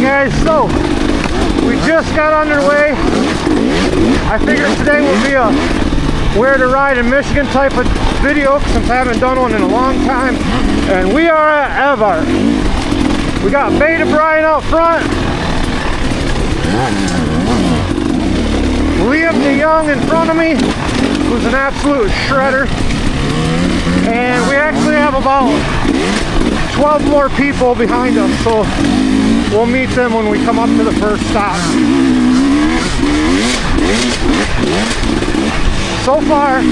guys, so we just got underway. I figured today will be a where to ride in Michigan type of video since I haven't done one in a long time. And we are at Evart. We got Beta Brian out front, Liam DeYoung in front of me, who's an absolute shredder. And we actually have about 12 more people behind us, so we'll meet them when we come up to the first stop. So far,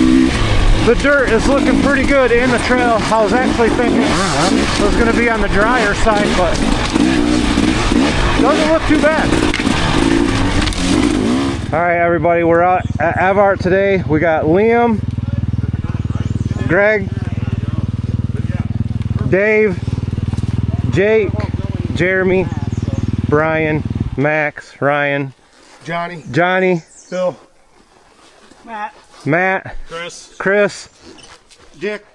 the dirt is looking pretty good in the trail. I was actually thinking it was going to be on the drier side, but doesn't look too bad. All right, everybody, we're out at Evart today. We got Liam, Greg, Dave, Jake, Jeremy, Brian, Max, Ryan, Johnny, Bill, Matt, Chris, Dick,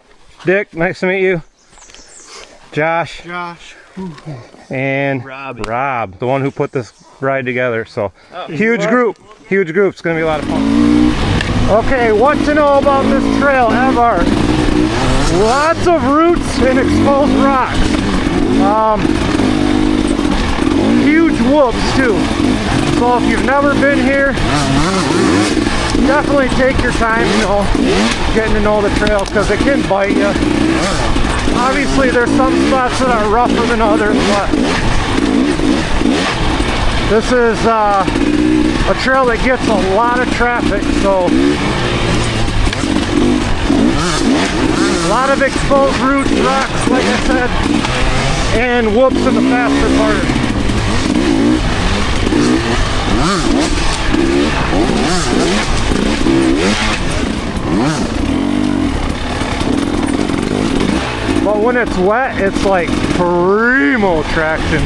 nice to meet you, Josh, and Rob, the one who put this ride together. So huge group. It's gonna be a lot of fun. Okay, what to know about this trail, Evart? Lots of roots and exposed rocks. Huge whoops too. So if you've never been here, definitely take your time, you know, getting to know the trails because it can bite you. Obviously there's some spots that are rougher than others, but this is a trail that gets a lot of traffic, so a lot of exposed roots, rocks, like I said, and whoops in the faster part. But when it's wet, it's like primo traction.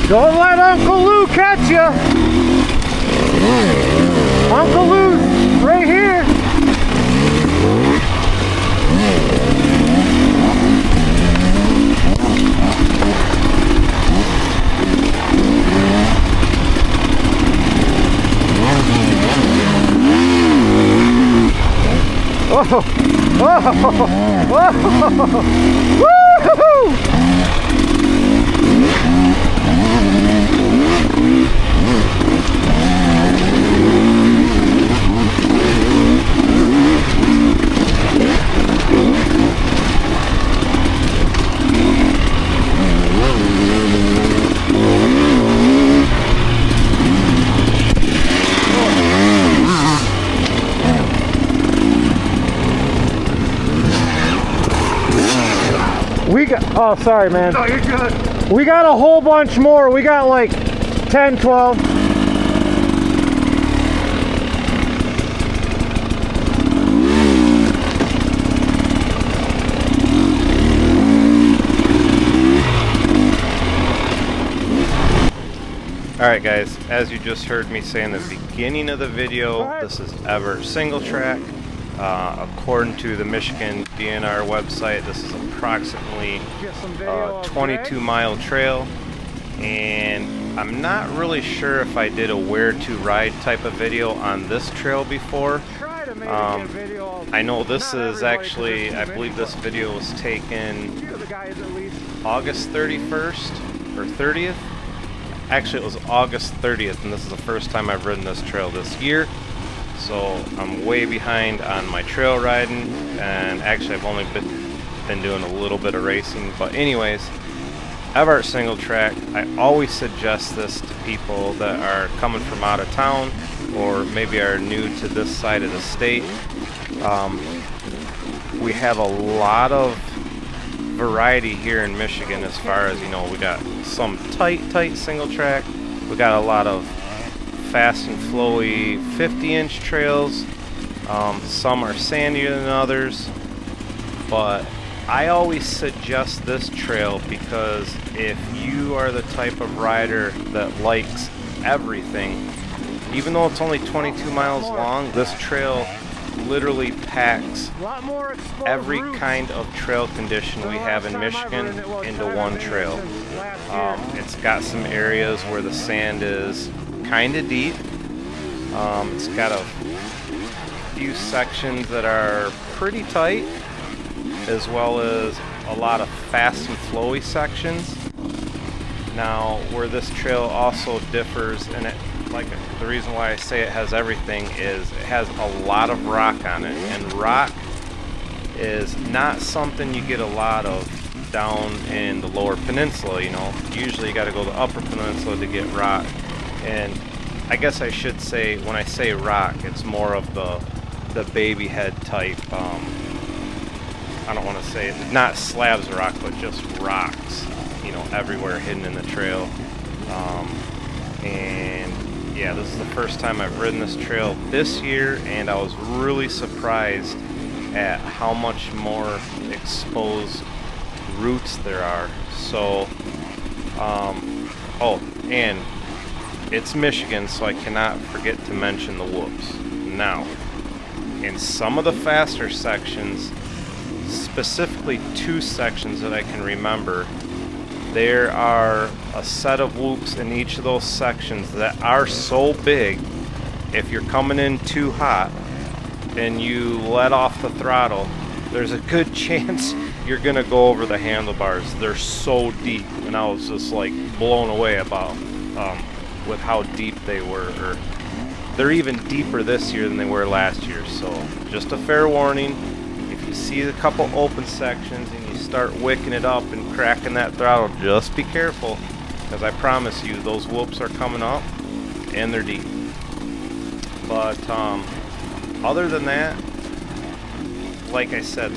Don't let Uncle Lou catch you. Uncle Lou's right here. Oh, woo-hoo-hoo! Oh, sorry, man. No, you're good. We got a whole bunch more. We got like 10, 12. Alright guys, as you just heard me say in the beginning of the video, this is Evart Single Track. According to the Michigan DNR website, this is approximately a 22-mile trail, and I'm not really sure if I did a where to ride type of video on this trail before. I know this is actually, I believe this video was taken August 31st or 30th. Actually, it was August 30th, and this is the first time I've ridden this trail this year. So I'm way behind on my trail riding, and actually I've only been doing a little bit of racing. But anyways, Evart Single Track, I always suggest this to people that are coming from out of town or maybe are new to this side of the state. We have a lot of variety here in Michigan as far as, you know, we got some tight single track. We got a lot of fast and flowy 50-inch trails. Some are sandier than others, but I always suggest this trail because if you are the type of rider that likes everything, even though it's only 22 miles long, this trail literally packs every kind of trail condition we have in Michigan into one trail. It's got some areas where the sand is kind of deep. It's got a few sections that are pretty tight, as well as a lot of fast and flowy sections. Now, where this trail also differs, and like the reason why I say it has everything is it has a lot of rock on it, and rock is not something you get a lot of down in the lower peninsula. You know, usually you got to go to the upper peninsula to get rock. And I guess I should say, when I say rock, it's more of the baby head type. I don't want to say not slabs of rock, but just rocks, you know, everywhere hidden in the trail. And yeah, this is the first time I've ridden this trail this year, and I was really surprised at how much more exposed roots there are. So, oh, and it's Michigan, so I cannot forget to mention the whoops. Now, in some of the faster sections, specifically two sections that I can remember, there are a set of whoops in each of those sections that are so big, if you're coming in too hot and you let off the throttle, there's a good chance you're gonna go over the handlebars. They're so deep, and I was just like blown away about with how deep they were. Or they're even deeper this year than they were last year. So just a fair warning, if you see a couple open sections and you start wicking it up and cracking that throttle, just be careful, because I promise you those whoops are coming up and they're deep. But other than that, like I said,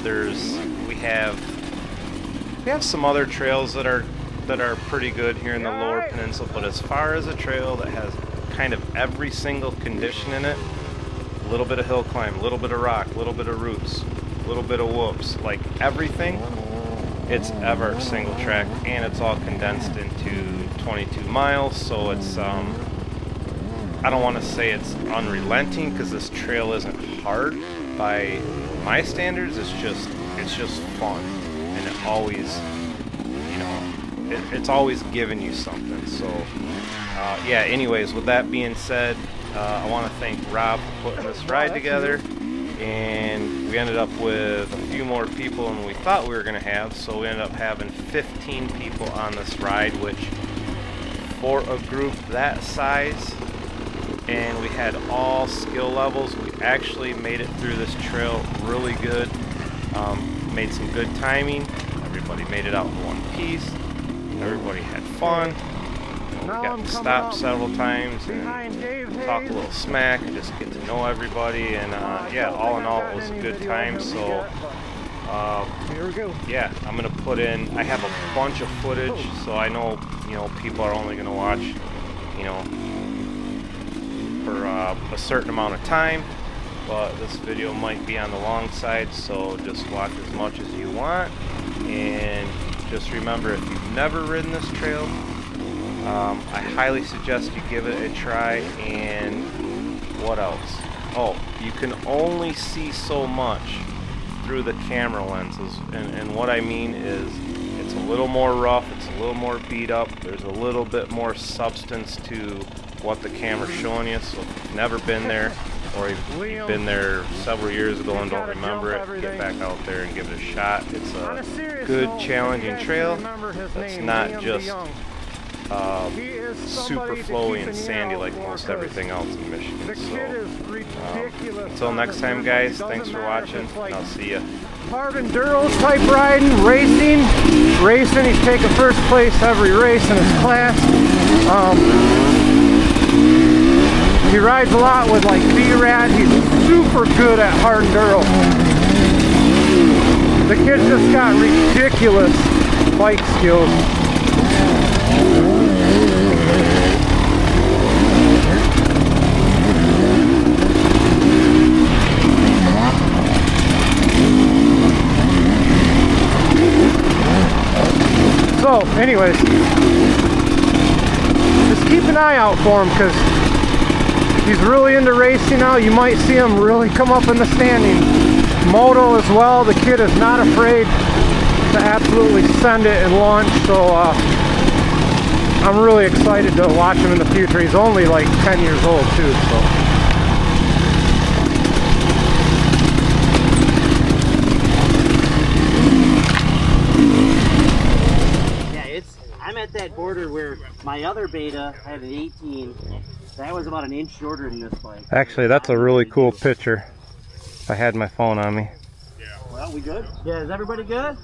we have some other trails that are pretty good here in the lower peninsula, but as far as a trail that has kind of every single condition in it, a little bit of hill climb, a little bit of rock, a little bit of roots, a little bit of whoops, like everything, it's Evart Single Track, and it's all condensed into 22 miles, so it's I don't want to say it's unrelenting, because this trail isn't hard by my standards. It's just fun, and it always, you know, it's always giving you something. So yeah, anyways, with that being said, I want to thank Rob for putting this ride together, and we ended up with a few more people than we thought we were going to have, so we ended up having 15 people on this ride, which for a group that size, and we had all skill levels, we actually made it through this trail really good. Made some good timing. Everybody made it out in one piece. Everybody had fun. We got to stop several times and talk a little smack and just get to know everybody. And yeah, all in all, it was a good time. So yeah, I'm gonna put in. I have a bunch of footage, so I know, you know, people are only gonna watch, you know, for a certain amount of time. But this video might be on the long side, so just watch as much as you want. And just remember, if you've never ridden this trail, I highly suggest you give it a try. And what else? Oh, you can only see so much through the camera lenses, and what I mean is it's a little more rough, it's a little more beat up, there's a little bit more substance to what the camera's showing you. So if you've never been there, or you've been there several years ago and don't remember it, get back out there and give it a shot. It's a good, challenging trail that's not just super flowy and sandy like most everything else in Michigan. So until next time, guys, thanks for watching, and I'll see you. Hard enduro type riding, racing. He's taken first place every race in his class. He rides a lot with like B-Rad. He's super good at hard enduro. The kid just got ridiculous bike skills. So, anyways, just keep an eye out for him because he's really into racing now. You might see him really come up in the standing. Moto as well. The kid is not afraid to absolutely send it and launch. So I'm really excited to watch him in the future. He's only like 10 years old too. So. I'm at that border where my other beta had an 18. That was about an inch shorter than this bike. Actually, that's a really cool picture. I had my phone on me. Well, we good? Yeah, is everybody good?